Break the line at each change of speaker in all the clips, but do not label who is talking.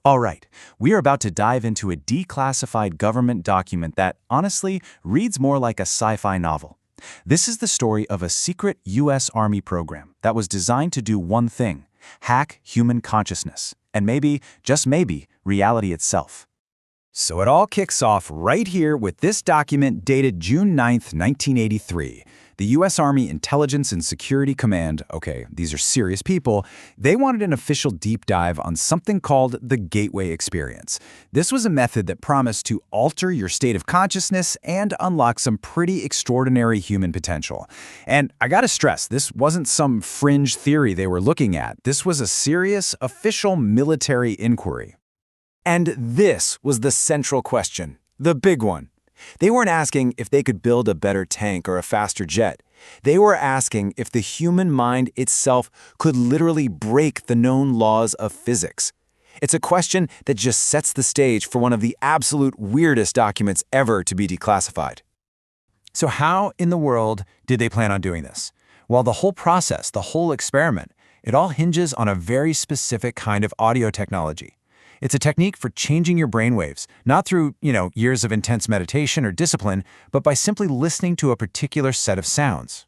All right, we are about to dive into a declassified government document that, honestly, reads more like a sci-fi novel. This is the story of a secret U.S. Army program that was designed to do one thing: hack human consciousness, and maybe, just maybe, reality itself.
So it all kicks off right here with this document dated June 9th, 1983. The U.S. Army Intelligence and Security Command, okay, these are serious people, they wanted an official deep dive on something called the Gateway Experience. This was a method that promised to alter your state of consciousness and unlock some pretty extraordinary human potential. And I gotta stress, this wasn't some fringe theory they were looking at. This was a serious, official military inquiry.
And this was the central question, the big one. They weren't asking if they could build a better tank or a faster jet. They were asking if the human mind itself could literally break the known laws of physics. It's a question that just sets the stage for one of the absolute weirdest documents ever to be declassified.
So how in the world did they plan on doing this? Well, the whole process, the whole experiment, it all hinges on a very specific kind of audio technology. It's a technique for changing your brainwaves, not through, years of intense meditation or discipline, but by simply listening to a particular set of sounds.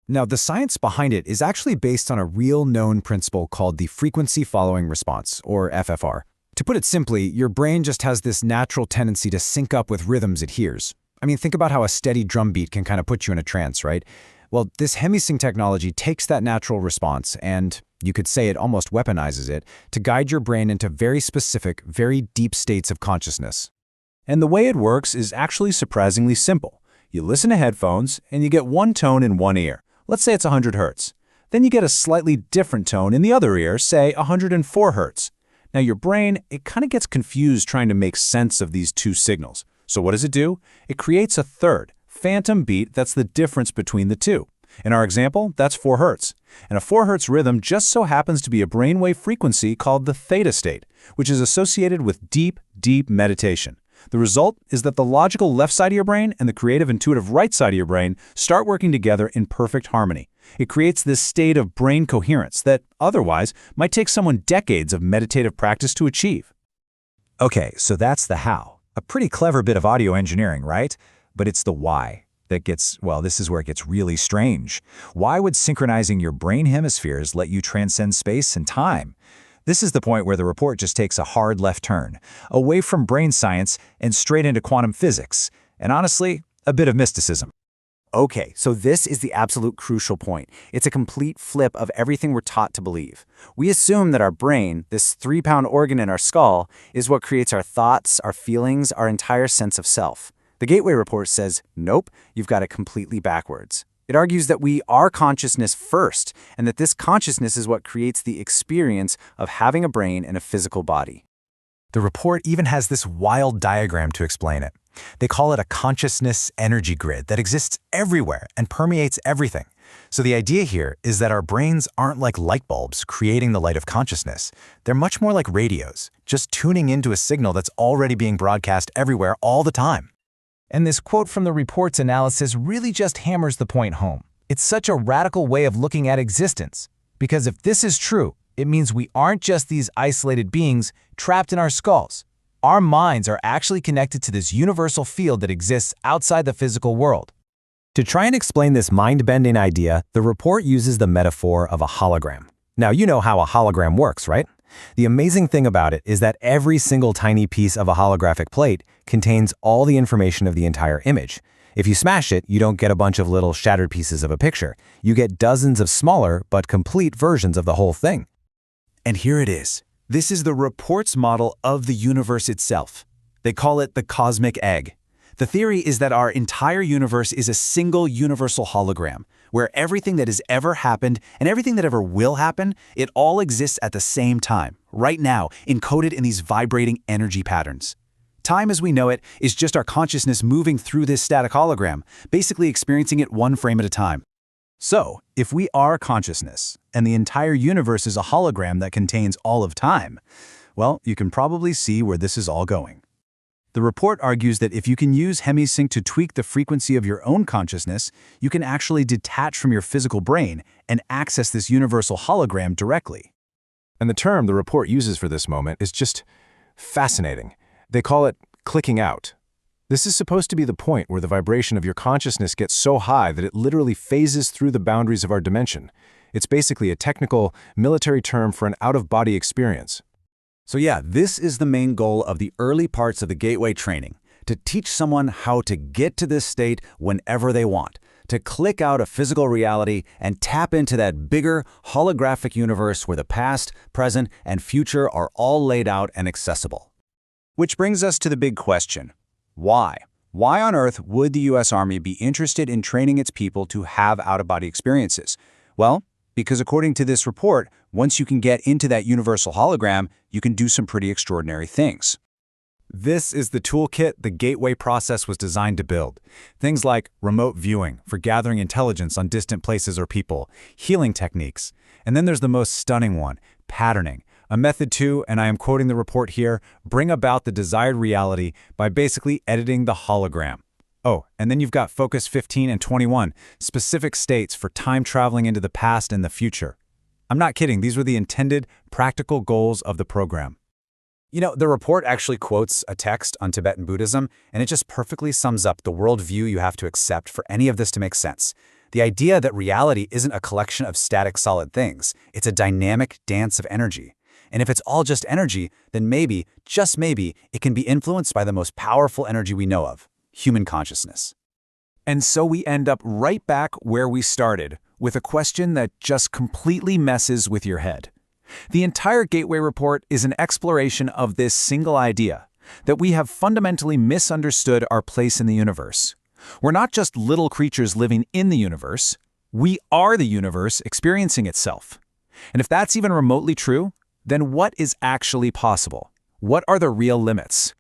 Now, the science behind it is actually based on a real known principle called the frequency following response, or FFR. To put it simply, your brain just has this natural tendency to sync up with rhythms it hears. I mean, think about how a steady drum beat can kind of put you in a trance, right? Well, this HemiSync technology takes that natural response and, you could say it almost weaponizes it, to guide your brain into very specific, very deep states of consciousness.
And the way it works is actually surprisingly simple. You listen to headphones, and you get one tone in one ear. Let's say it's 100 hertz. Then you get a slightly different tone in the other ear, say 104 hertz. Now your brain, it kind of gets confused trying to make sense of these two signals. So what does it do? It creates a third, phantom beat that's the difference between the two. In our example, that's 4 hertz. And a 4 hertz rhythm just so happens to be a brainwave frequency called the theta state, which is associated with deep, deep meditation. The result is that the logical left side of your brain and the creative, intuitive right side of your brain start working together in perfect harmony. It creates this state of brain coherence that otherwise might take someone decades of meditative practice to achieve.
Okay, so that's the how. A pretty clever bit of audio engineering, right? But it's the why that gets, well, this is where it gets really strange. Why would synchronizing your brain hemispheres let you transcend space and time? This is the point where the report just takes a hard left turn, away from brain science and straight into quantum physics, and honestly, a bit of mysticism.
Okay, so this is the absolute crucial point. It's a complete flip of everything we're taught to believe. We assume that our brain, this 3-pound organ in our skull, is what creates our thoughts, our feelings, our entire sense of self. The Gateway report says, nope, you've got it completely backwards. It argues that we are consciousness first, and that this consciousness is what creates the experience of having a brain and a physical body.
The report even has this wild diagram to explain it. They call it a consciousness energy grid that exists everywhere and permeates everything. So the idea here is that our brains aren't like light bulbs creating the light of consciousness. They're much more like radios, just tuning into a signal that's already being broadcast everywhere all the time. And this quote from the report's analysis really just hammers the point home. It's such a radical way of looking at existence. Because if this is true, it means we aren't just these isolated beings trapped in our skulls. Our minds are actually connected to this universal field that exists outside the physical world. To try and explain this mind-bending idea, the report uses the metaphor of a hologram. Now, you know how a hologram works, right? The amazing thing about it is that every single tiny piece of a holographic plate contains all the information of the entire image. If you smash it, you don't get a bunch of little shattered pieces of a picture. You get dozens of smaller but complete versions of the whole thing.
And here it is. This is the report's model of the universe itself. They call it the cosmic egg. The theory is that our entire universe is a single universal hologram, where everything that has ever happened and everything that ever will happen, it all exists at the same time, right now, encoded in these vibrating energy patterns. Time as we know it is just our consciousness moving through this static hologram, basically experiencing it one frame at a time. So, if we are consciousness, and the entire universe is a hologram that contains all of time, well, you can probably see where this is all going. The report argues that if you can use HemiSync to tweak the frequency of your own consciousness, you can actually detach from your physical brain and access this universal hologram directly.
And the term the report uses for this moment is just Fascinating. They call it clicking out. This is supposed to be the point where the vibration of your consciousness gets so high that it literally phases through the boundaries of our dimension. It's basically a technical, military term for an out-of-body experience.
So yeah, this is the main goal of the early parts of the Gateway training, to teach someone how to get to this state whenever they want, to click out of physical reality and tap into that bigger, holographic universe where the past, present, and future are all laid out and accessible. Which brings us to the big question. Why? Why on earth would the U.S. Army be interested in training its people to have out-of-body experiences? Well, because according to this report, once you can get into that universal hologram, you can do some pretty extraordinary things. This is the toolkit the Gateway process was designed to build. Things like remote viewing for gathering intelligence on distant places or people, healing techniques, and then there's the most stunning one, patterning. A method to, and I am quoting the report here, bring about the desired reality by basically editing the hologram. Oh, and then you've got Focus 15 and 21, specific states for time traveling into the past and the future. I'm not kidding, these were the intended, practical goals of the program. You know, the report actually quotes a text on Tibetan Buddhism, and it just perfectly sums up the worldview you have to accept for any of this to make sense. The idea that reality isn't a collection of static solid things, it's a dynamic dance of energy. And if it's all just energy, then maybe, just maybe, it can be influenced by the most powerful energy we know of, human consciousness. And so we end up right back where we started, with a question that just completely messes with your head. The entire Gateway report is an exploration of this single idea, that we have fundamentally misunderstood our place in the universe. We're not just little creatures living in the universe, we are the universe experiencing itself. And if that's even remotely true, then what is actually possible? What are the real limits?